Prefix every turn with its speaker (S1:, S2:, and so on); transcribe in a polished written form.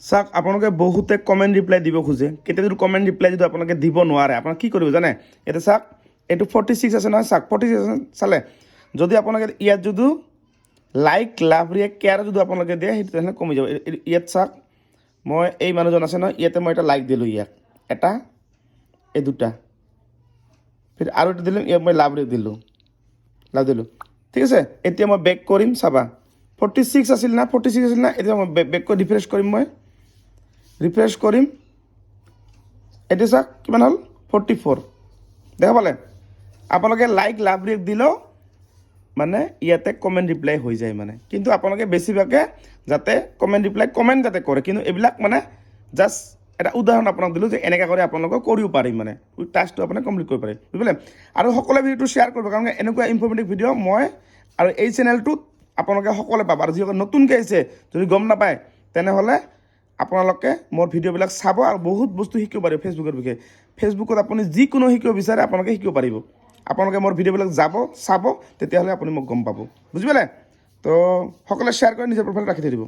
S1: চাওক আপোনালোকে বহুতে কমেণ্ট ৰিপ্লাই দিব খোজে কেতিয়া যদি কমেণ্ট ৰিপ্লাই যদি আপোনালোকে দিব নোৱাৰে আপোনাক কি কৰিব জানে ইয়াতে চাওক এইটো 46 আছে নহয় চাওক 46 চালে যদি আপোনালোকে ইয়াত যদি লাইক লাভ ৰিয়েক্ট কেয়াৰ যদি আপোনালোকে দিয়ে সেইটো তেনেহ'লে কমি যাব ইয়াত চাওক মই এই মানুহজন আছে নহয় ইয়াতে মই এটা লাইক দিলোঁ ইয়াক এটা এই দুটা ফিৰ আৰু এটা দিলোঁ ইয়াক মই লাভ ৰিয়েক্ট দিলোঁ ঠিক আছে এতিয়া মই বেক কৰিম চাবা 46 আছিল না এতিয়া মই বেক কৰি ৰিফ্ৰেছ কৰিম মই ৰিফ্ৰেছ কৰিম এতিয়া চাওক কিমান হ'ল 44 দেখা পালে আপোনালোকে লাইক লাভ ৰিয়েক্ট দিলেও মানে ইয়াতে কমেণ্ট ৰিপ্লাই হৈ যায় মানে কিন্তু আপোনালোকে বেছিভাগে যাতে কমেণ্ট ৰিপ্লাই কমেণ্ট যাতে কৰে কিন্তু এইবিলাক মানে জাষ্ট এটা উদাহৰণ আপোনাক দিলোঁ যে এনেকৈ কৰি আপোনালোকে কৰিব পাৰিম মানে টাস্কটো আপুনি কমপ্লিট কৰিব পাৰে বুজিলে আৰু সকলোৱে ভিডিঅ'টো শ্বেয়াৰ কৰিব কাৰণ এনেকুৱা ইনফৰ্মেটিভ ভিডিঅ' মই আৰু এই চেনেলটোত আপোনালোকে সকলোৱে পাব আৰু যিসকল নতুনকৈ আহিছে যদি গম নাপায় তেনেহ'লে আপোনালোকে মোৰ ভিডিঅ'বিলাক চাব আৰু বহুত বস্তু শিকিব পাৰিব ফেচবুকৰ বিষয়ে ফেচবুকত আপুনি যিকোনো শিকিব বিচাৰে আপোনালোকে শিকিব পাৰিব আপোনালোকে মোৰ ভিডিঅ'বিলাক চাব তেতিয়াহ'লে আপুনি মোক গম পাব বুজি পালে তো সকলোৱে শ্বেয়াৰ কৰি নিজৰ প্ৰফাইল ৰাখি থৈ দিব